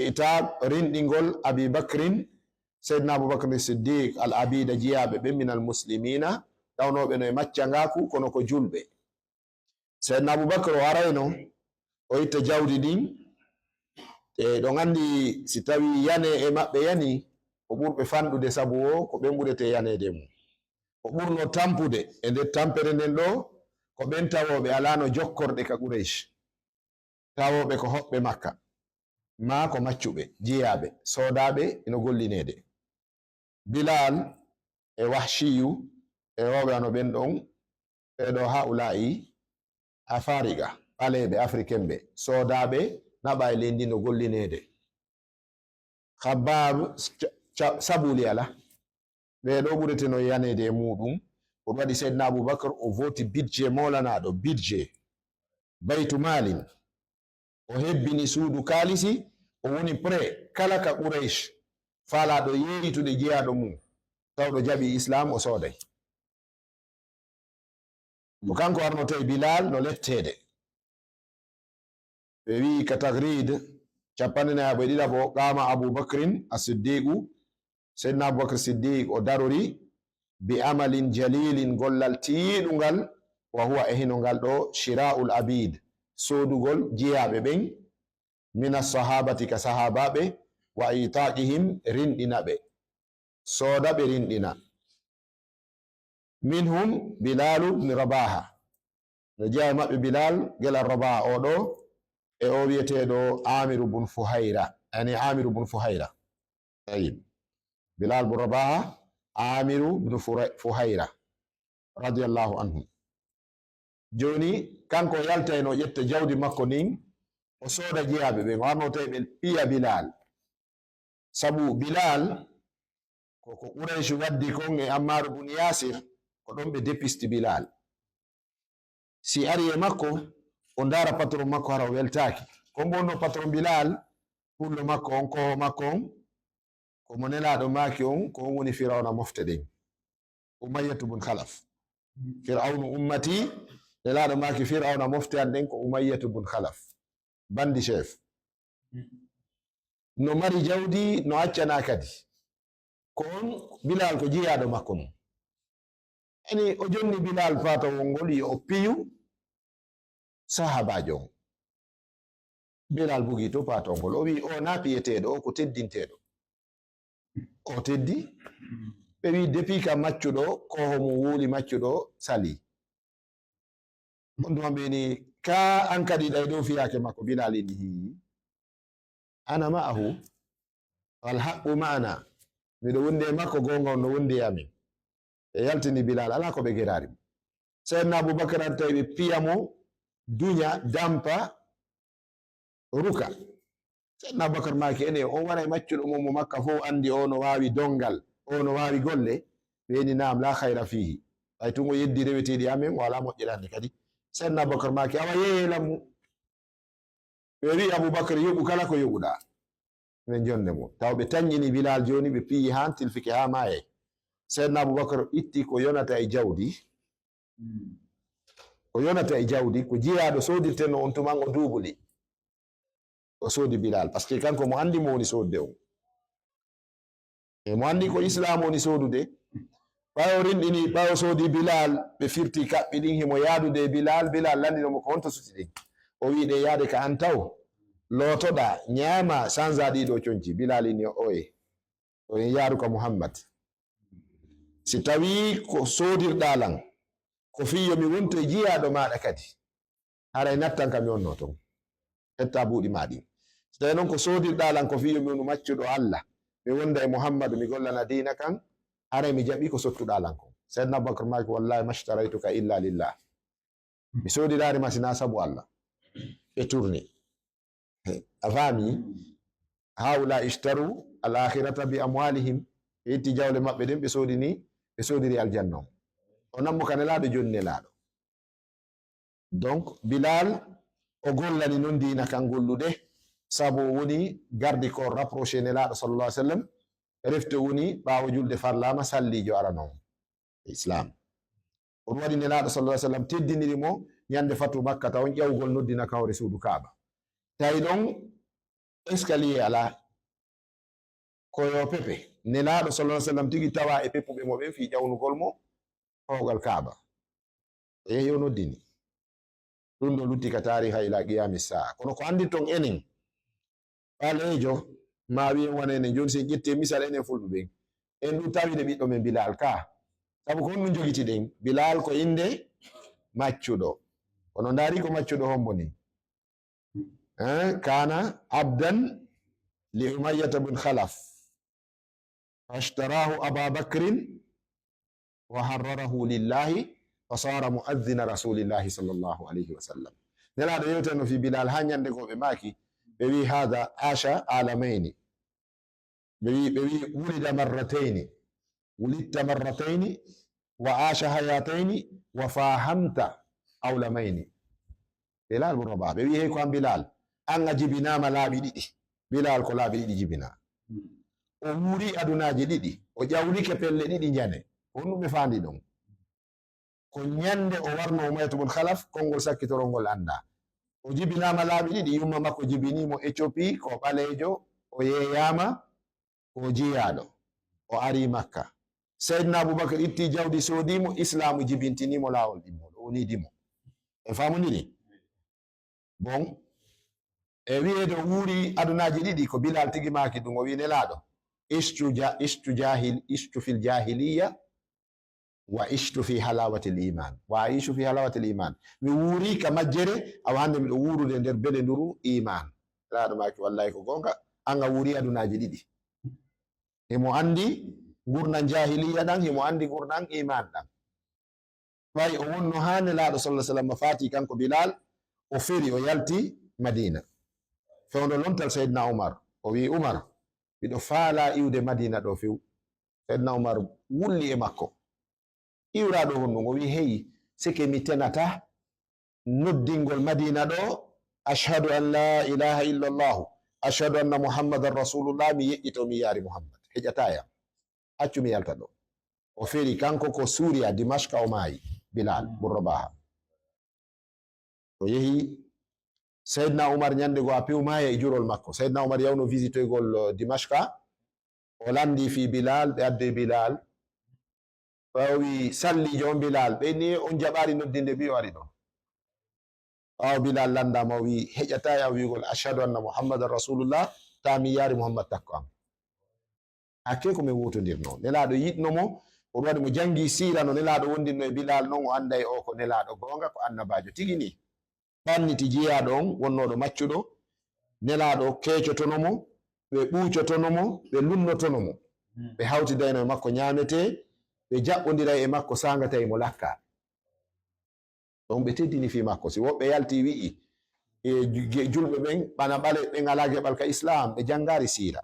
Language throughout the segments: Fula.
itab rindingol Abi Bakrin Sayyidina Abubakar Siddiq al abida jiyabe be min al muslimina dawnobe no e macca ngaku kono ko julbe. Sayyidina Abubakar o arayno o itta jawdi din e do ngandi si tawi yane e mabbe yani o burbe fandude sabu o ko be mburete yanede mum o burno tampude e nder tampere nden do ko ben tawobe alano jokkorde ka Quraysh tawobe ko hobbe Makka ma ko maccube jiyabe sodabe ino gollinede Bilal e Wahshiyu e wobe ano ben don be do haulai afariga balebe afrikembe sodabe naba e lendi no gollinede Khabbab sabuli ala be do burete no yanede mudum o wadi Sayyidina Abubakar o voti budget molana do budget baytu malin o hebbini suudu kalisi o woni pre kala ka Quraysh fala do yeyitude jeyaɗo mum tawɗo jaɓi islam o sooday o kanko arno tawi Bilal no lettede ɓe wi ka tagrid 14 qama Abubakrin as-Siddiqu Sayyidina Abubakar Siddiq o darori bi amalin jalilin gollal tiiɗungal wa huwa e hinongal ɗo shira'ul abid sodugol jiyaɓe ɓen mina sahabati ka sahabaɓe wa itaqihim rindina ɓe soda ɓe rindina minhum Bilal ibn Rabaha no jiyaɓe maɓɓe Bilal gela Rabaha oɗo e o wiyeteɗo Amiru bun Fuhayra yani Amiru bun Fuhayra tayib Bilal bun Rabaha Amiru bun Fuhayra radiyallahu anhum joni kanko yaltayno ƴetta jawdi makko nin o sooda jeyaɓe ɓe warno tawi ɓe piya Bilal sabu Bilal koko Quraysh waddi kon e Ammar bun Yasir ko ɗon ɓe depisti Bilal si ari e makko o ndara patron makko hara o weltaki kon bonno patron Bilal hullo makko on koho makko on komo nelaɗo maki on ko on woni Firawna mofte ɗen Umayyatu bun Khalaf Firawnu ummati nelaɗo maki Firawna mofte an ɗen ko Umayyatu bun Khalaf bandi chef no mari jawdi no accana kadi ko on Bilal ko jiyaɗo makko mum ani o jonni Bilal fatawol ngol yo o piyu sahabajo on Bilal bugi to patawol ngol o wi o na piyeteɗo o ko teddinteɗo o teddi ɓe wi depuis ka maccuɗo koho mum wuuli maccuɗo sali on ɗuma ɓeni ka an kadi ɗay ɗo fiyake makko Bilal ini hi ana ma'ahu wal haqqu ma'ana miɗo wonde makko gonga on no wonde amin e yaltini Bilal ala ko ɓe gerari Sayyidina Abubakar an tawi ɓe piyamo dunya dampa ruka Sayyidina Abubakar maki ene o waray maccuɗo mum mo Makka fo andi o no wawi dongal o no wawi golle ɓeni nam la khayra fihi ay tungo yeddi reweteɗi amin wala moƴƴirande kadi Sayyidina Abubakar maki awa yeelamu ɓe wi Abubakar yoɓu kala ko yoɓuɗa ɓe jonde mo taw ɓe tañƴini Bilal joni ɓe piyi han tilfike ha maye Sayyidina Abubakar itti ko yonata e jawdi ko jiyaɗo sodirten no on tuman o duubuli o soodi Bilal par ce que kanko mo andi mo woni sodde on e mo andi ko islam woni sodude ɓawo rinɗini ɓawo soodi Bilal ɓe firti kaɓɓi ɗin himo yaadude Bilal landinomo ko wonto suti ɗin o wi ɗe yaade ka an taw lotoɗa ñaama sanza ɗiɗo conci Bilal ini oye o en yaaru ka Muhammad si tawi ko sodirɗalan ko fiyo mi wonto e jiyaɗo maɗa kadi haray nattan kam mi wonno ton etta buuɗi maɗi so tawi noon ko sodirɗalan ko fiyo mi wonu maccuɗo Allah mi wonda e Muhammadu mi gollana dina kan haray mi jaɓi ko sottuɗalan kon Sayyidina Abubakar maki wallahi mashtaraytuka illa lillah mi sodirari ma sina sabu Allah ɓe turni a fami haula ishtaru al akhirata bi amwalihim ɓe itti jawle maɓɓe ɗen ɓe sodiri aljanna o nammo ka nelaɗo joni nelaɗo donc Bilal o gollani noon dina kan gollude sabu woni gardi ko rapproché nelaɗo sallallahu alaihi wasallam refte woni ɓawo julde farlama sallijo aranomo islam on waɗi nelaɗo sallallahu alaihi wasallam teddiniri mo ñande fatu Makka taw ƴewgol noddina kawre suudu Kaaba tawi ɗon escalier ala koyo pepe nelaɗo sallallahu alaihi wasallam tigi tawa e peppuɓe mo ɓen fi ƴawnugol mo howgal kaaba o yehi o noddini ɗum ɗo lutti ka tariha ila qiyami saa kono ko andi ton enen ɓalejo ma wiyen wana enen joni sen ƴette misal enen fulɓe ɓen en ɗum tawiɗe ɓiɗɗo men bilal ka sabu ko honɗum jogiti ɗen bilal ko inde maccuɗo kono ndaari ko maccuɗo hombo ni kana abdan li umayyata bun khalaf fashtarahu aba bakrin wa harrarahu lillahi fasara mu'adhdhina rasulillahi sallallahu alayhi wa sallam nelaɗo yewtano fi bilal ha ñande ko ɓe maki ɓe wi hada asha alamaini ɓe wi wulida marrataini wulidta marrataini wa asha hayataini wa fahamta awlamaini bilal bun rabah ɓe wi hey ko an bilal an a jibinama laaɓi ɗiɗi bilal ko laaɓi ɗiɗi jibina o wuri adunaji ɗiɗi o ƴawlike pelle ɗiɗi jane honɗum ɓe fandi ɗon ko ñande o warno umayatu bun khalaf konngol sakkitorolngol anda o jibinama laaɓi ɗiɗi yumma makko jibinimo Éthiopie ko ɓalejo o yeyama ko jiyaɗo o ari makka seydna aboubacre itti jawdi sodimo islamu jibintinimo lawol ɗimmoɗo o nidimo en famudiri bon e wi'ede o wuuri adunaji ɗiɗi ko bilal tigi maki ɗum o wi nelaɗo ishtu fil jahiliya wa ishtu fi halawati liman wa aishu fi halawati liman mi wuuri ka majjere awa hande miɗo wuurude nder bele nduru iman nelaɗo maki wallahi ko gonga an a wuuri adunaji ɗiɗi himo andi gurnan jahiliya ɗan himo andi gurnan iman ɗan ɓay o wonno ha nelaɗo sallah sallam fati kanko bilal o feri o yalti madina fewndo lontal seydna umar o wi umar miɗo faala iwde madina ɗo few seydna umar wulli e makko iwraɗo honɗum o wi heyi sike mi tenata noddingol madina ɗo ashhadu an la ilaha illa llahu ashhadu anna muhammadan rasulullah mi yeƴƴito mi yaari muhammad heƴatayam accu mi yalta ɗo o feri kanko ko Suriya Dimashqa o maayi Bilal bun Rabaha o yehi Seydina Umar ñande go a piwmaya e jurol makko Seydina Umar yawno visitoygol Dimashqa o landi fi Bilal ɓe adde Bilal ɓawi sallijo on Bilal ɓe ni on jaɓari noddinde mbi o ari ɗo ɓawo Bilal landama o wi heƴata am wigol ashhadu anna muhammadan rasulullah ta mi yaari muhammad takko am hakke ko min wutodirno nelaɗo yiɗnomo oɗo waɗi mo jangi sira no nelaɗo wondinno e Bilal noon o anda e o ko nelaɗo gonga ko annabajo tigi ni ɓanniti jiyaɗo on wonnoɗo maccuɗo nelaɗo kecotonomo ɓe ɓucotonomo ɓe lunnotonomo ɓe hawtidayno e makko ñamete ɓe jaɓɓodiray e makko sangatay mo lakka ɗon ɓe teddini fi makko si woɓɓe yalti wi'i e julɓe ɓen ɓana ɓale ɓe ngala geɓal ka islam ɓe jangari sira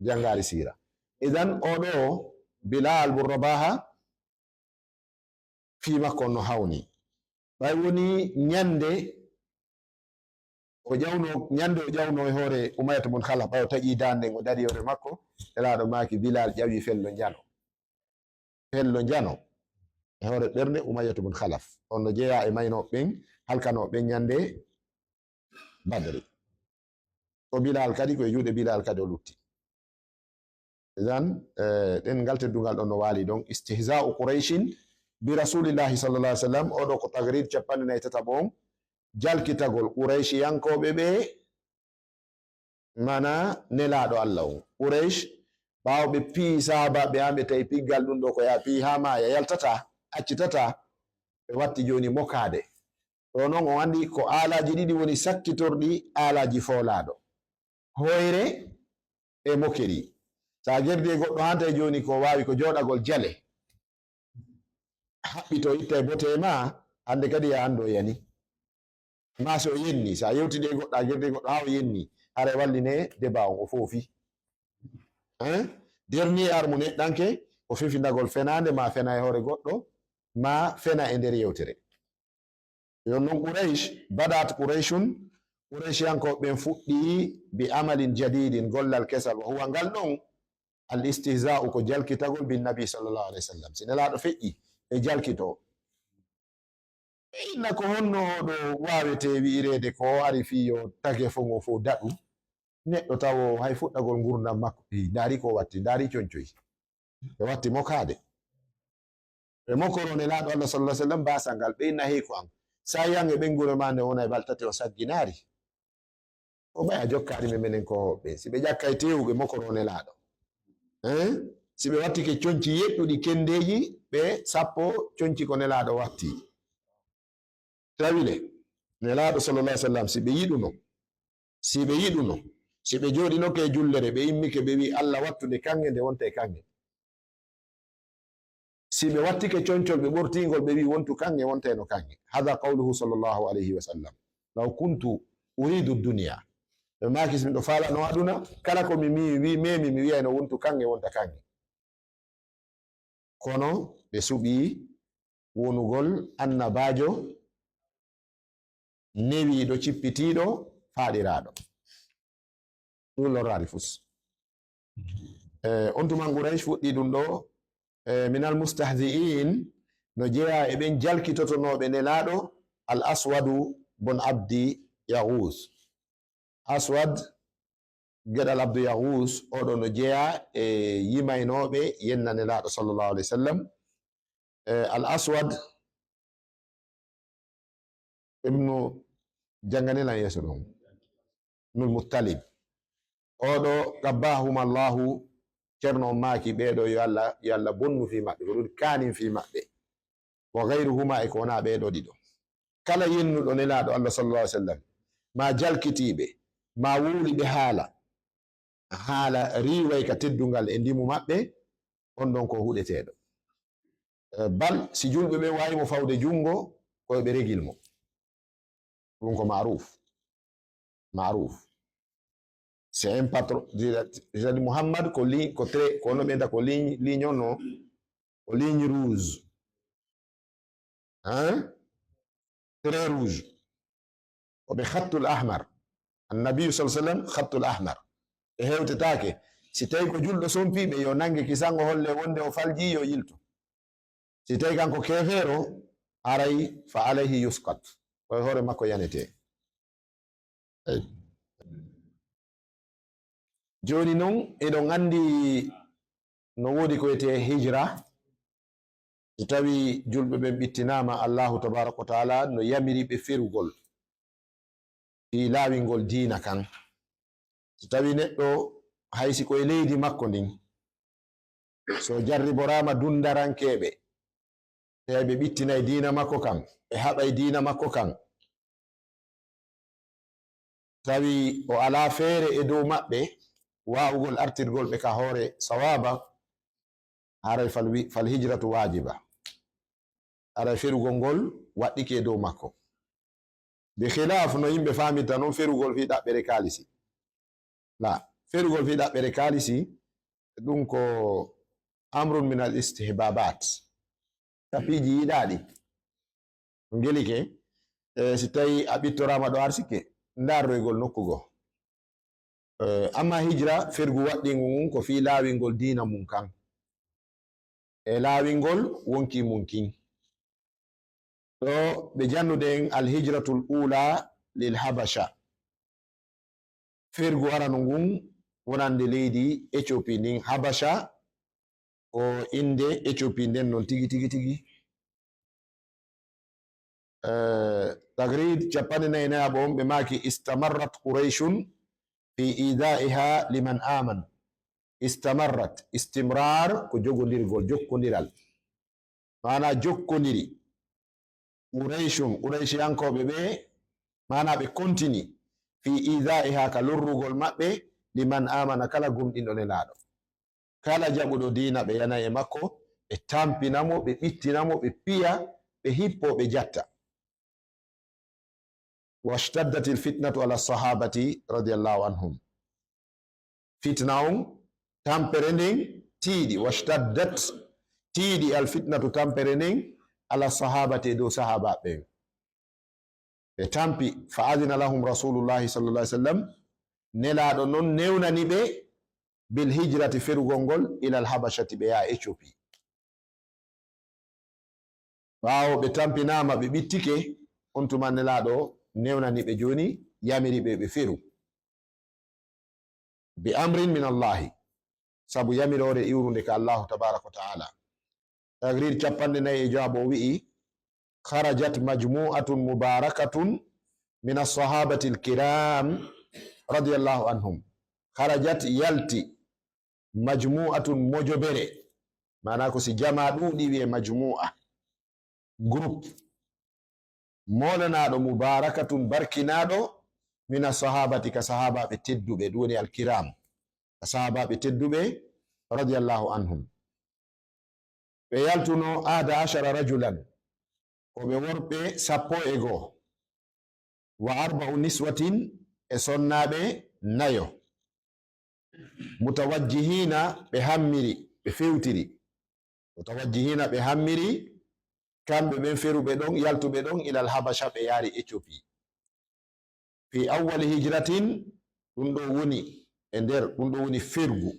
jangari sira idan oɗo Bilal bun Rabaha fi makko no hawni ɓay woni ñande o ƴawno e hoore Umayyatu bun Khalaf ɓay o taƴi dande o dari hoore makko elaɗo maki Bilal ƴawi fello njano e hoore ɓernde Umayyatu bun Khalaf on no jeeya e maynoɓe ɓen halkanoɓe ɓen ñande Badri o Bilal kadi koye juuɗe Bilal kadi o lutti idan ɗen ngal teddungal ɗon no waali ɗon istihza'u Qurayshin bi rasulillahi sallallahu alaihi wasallam oɗo ko tagrid 47 jalkitagol Qurayshyankoɓe ɓe mana nelaɗo Allah on Quraysh ɓawo ɓe pii sahaba ɓe amɓe tawi piggal ɗum ɗo ko ya pii ha maya yaltata accitata ɓe watti joni mokade ɗo noon o andi ko alaji ɗiɗi woni sakkitorɗi alaji folaɗo hoyre e mokeri sa gerdi e goɗɗo hanta e joni ko wawi ko joɗagol jale haɓɓito itta e bote ma hande kadi ya ando yani ma so o yenni sa yewtide e goɗɗo a gerdi e goɗɗo ha o yenni hara walline débat on o foofi dernier armu neɗɗanke o fifindagol fenande ma fena e hoore goɗɗo ma fena e nder yewtere yon noon Quraysh badat Qurayshun Qurayshyankoɓe ɓen fuɗɗi bi amalin jadidin gollal kesal wa huwa ngal ɗon al istihza'u ko jalkitagol bin nabi sallallahu alaihi wasallam si nelaɗo feƴƴi e jalkito inna ko honno ɗo wawete wi'irede ko ari fiyo tage fongo fo daɗu neɗɗo tawo hay fuɗɗagol gurdam makko dari ko watti dari concoyi ɓe watti mokade ɓe mokorone laɗo Allah sallallahu alaihi wasallam basangal ɓe inna heko am sa yange ɓengure ma nde wona e baltate o sagginari o ɓaya jokkari me menen ko hoɓɓe si ɓe ƴakkay tewuɓe mokorone laɗo si ɓe wattike conci yeɗɗuɗi kendeji ɓe sappo conci ko nelaɗo watti tawile nelaɗo sallallahu alaihi wasallam si ɓe yiɗuno si ɓe joɗinoke e jullere ɓe immike ɓe wi Allah wattude kange nde wonta e kange si ɓe wattike concol ɓe ɓortingol ɓe wi wontu kange wonta eno kange hada qawluhu sallallahu alaihi wasallam law kuntu uridu dunya ɓe maki si miɗo falano aduna kala ko mi memi mi wiyayno wontu kange wonta kange kono ɓe suɓi wonugol annabajo newiɗo cippitiɗo faɗiraɗo ɗum lorrari fus on tuman Quraysh fuɗɗi ɗum ɗo minal mustahzi'in no jeeya e ɓen jalkitotonoɓe nelaɗo al aswadu bon abdi yahus aswad geɗal abdu yahus oɗo no jeeya e yimaynoɓe yenna nelaɗo sallallahu alaihi wasallam al aswad ibnu janganilan yeso ɗon nul muttalib oɗo qabbahum allahu ceerno on maaki ɓeɗo yo Allah bonnu fi maɓɓe ko ɗum kanin fi maɓɓe wa gayruhuma e ko wona ɓeɗo ɗiɗo kala yennuɗo nelaɗo Allah sallallahu alaihi wasallam ma jalkitiɓe ma wuuliɓe haala riway ka teddungal e ndimu maɓɓe on ɗon ko huɗeteɗo bal si julɓe ɓe wawimo fawde jungo koye ɓe regil mo ɗum ko maruf c'est un patron jadi Muhammad ko no ɓenta ko ligne on no ko ligne rouge très rouge o ɓe khattul ahmar annabiyu sallallahu alaihi wasallam khattul ahmar e hewtetake si tawi ko julɗo sompiɓe yo nange kisango holle wonde o falji yo yilto si tawi kanko kefero aray fa alayhi yusqat koye hoore makko yanete joni non eɗon andi no wodi ko wiyete hijra so tawi julɓe ɓen ɓittinama Allahu tabaraka wa taala no yamiri ɓe ferugol fi laawingol diina kan so tawi neɗɗo haysi koye leydi makko ndin so jarriborama dundarankeɓe tawi ɓe ɓittinay diina makko kan ɓe haɓay diina makko kan tawi o ala feere e dow maɓɓe wawugol artirgol ɓe ka hoore sawaba haray fal hijratu wajiba aray ferugol ngol waɗɗike dow makko be khilaf no yimɓe faminta noon ferugol fi ɗaɓɓere kalisi la ferugol fi ɗaɓɓere kalisi ɗum ko amrun min al istihbabat tapiji yiɗaɗi ɗum gelike si tawi a ɓittorama ɗo arsike ndarroygol nokkugo amma hijra fergu waɗɗingo mum ko fi laawingol diina mum kan e laawingol wonki mum kin ɗo ɓe jannude en alhijratul ula lil habasha fergu arano ngun wonande leydi Ethiopie ndin habasha ko inde Ethiopie nden non tigi tagrid capanɗe nayi nayaɓo on ɓe maki istamarrat qurayshun fi idaiha liman aman istamarrat istimrar ko jogodirgol jokkodiral mana jokkodiri qurayshyankoɓe ɓe mana ɓe contini fi idaiha ka lorrugol maɓɓe liman amana kala gumɗinɗo nelaɗo kala jaɓuɗo diina ɓe yana e makko ɓe tampinamo ɓe ɓittinamo ɓe piya ɓe hippo ɓe jatta washtaddat alfitnatu ala sahabati radiallahu anhum fitna on tampere nden tiiɗi washtaddat tiiɗi alfitnatu tampere nden ala sahabati dow sahabaɓe ɓe tampi fa adina lahum rasulullahi sallallahu alaihi wasallam nelaɗo non newnani ɓe bil hijrati ferugol ngol ila al habashati ɓe yaha Ethiopie ɓaawo ɓe tampinama ɓe ɓittike on tuma nelaɗo newnani ɓe joni yamiri ɓe ɓe feru bi amrin min allahi sabu yamirore iwrude ka allahu tabaraka wa taala. tagrir 49 wi'i kharajat majmu'atun mubarakatun min as-sahabati al-kiram radiyallahu anhum. kharajat yalti majmu'atun mojobere, mana ko si jama ɗuɗi wi'e majmu'a groupe molanaɗo mubarakatun barkinaɗo min as-sahabati ka sahabaɓe tedduɓe ɗuwoni al-kiram ka sahabaɓe tedduɓe radiyallahu anhum. ɓe yaltuno 11 rajulan ko ɓe worɓe 11 wa 4 niswatin e sonnaɓe 4 mutawajjihina ɓe hammiri ɓe fewtiri mutawajjihina ɓe hammiri kamɓe ɓen feruɓe ɗon yaltuɓe ɗon ilal habasha ɓe yaari Ethiopie fi awwali hijratin. ɗum ɗo woni e nder ɗum ɗo woni fergu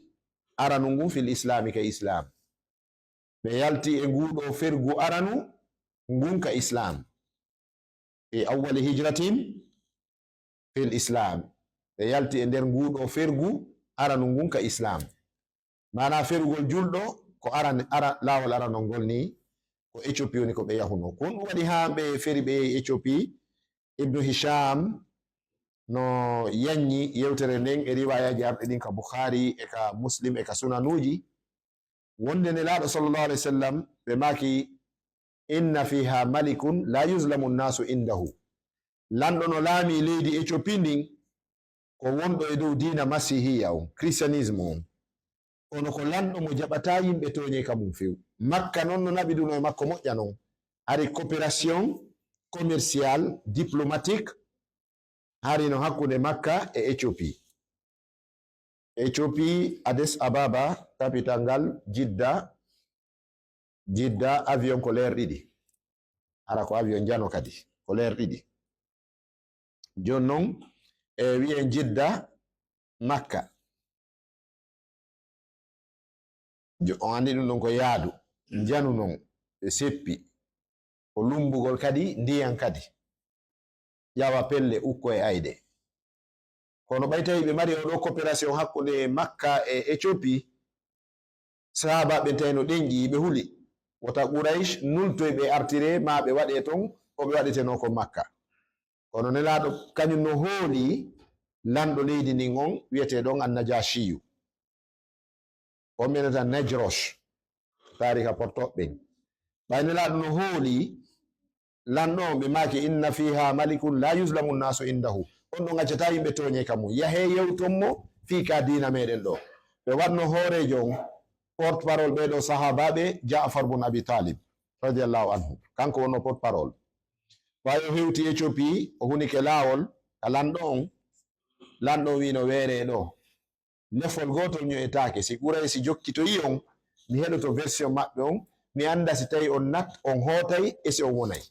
aranu ngun fil islami ka islam. ɓe yalti e nguɗo fergu aranu ngun ka islam fi awwali hijratin fil islam. ɓe yalti e nder nguɗo fergu aranu ngun ka islam, mana ferugol julɗo ko lawol aranol ni ko Ethiopie woni ko ɓe yahuno. ko ɗum waɗi ha ɓe feri ɓe Ethiopie, ibnu hisham no yanyi yewtere nden e riwayaji arɗe ɗin ka Bukhari e ka Muslim e ka sunanuji, wonde nelaɗo sallallahu alaihi wasallam ɓe maki inna fiha malikun la yuzlamu nnasu indahu. lanɗo no laami leydi Ethiopie ndin ko wonɗo e dow dina masihiya on, christianisme on, kono ko lanɗo mo jaɓata yimɓe toñe ka mum few. makka noon no naɓiduno e makko moƴƴa non, ari coopération commerciale diplomatique harino hakkude makka e Ethiopie. Ethiopie Addis Ababa capital ngal jidda avion ko leer ɗiɗi, ara ko avion jano kadi ko leer ɗiɗi. joni noon e wi'e jidda makka on andi ɗum ɗon ko yaadu, janu noon ɓe seppi ko lumbugol kadi ndiyan kadi ƴawa pelle ukko e ayde. kono ɓay tawi ɓe mari oɗo coopération hakkude makka e Ethiopie, sahaba ɓe tawino ɗenƴi ɓe huli wota Quraish nultoy ɓe artire ma ɓe waɗe ton ko ɓe waɗeteno ko makka. kono nelaɗo kañum no hooli lanɗo leydi ndin on wiyeteɗon annajashiyu, on menata Najrosh tarika portoɓɓen. ɓay nelaɗo no hooli lanɗo on ɓe maki inna fiha malikun la yuzlamu nnasu indahu, on ɗo gaccata yimɓe toñe kam mum, yahe yewtonmo fi ka dina meɗen ɗo. ɓe waɗno hoorejo on porte parole ɓeɗo sahabaɓe Ja'far bun Abi Talib radiallahu anhu, kanko wonno porte parole. ɓayo hewti Ethiopie o hunike lawol ka lanɗo on, lanɗo on wino weere ɗo nefol gotol ño'etake, si ɓuray si jokkitoyi on mi heɗoto version maɓɓe on mi anda si tawi on hootay e si on wonay.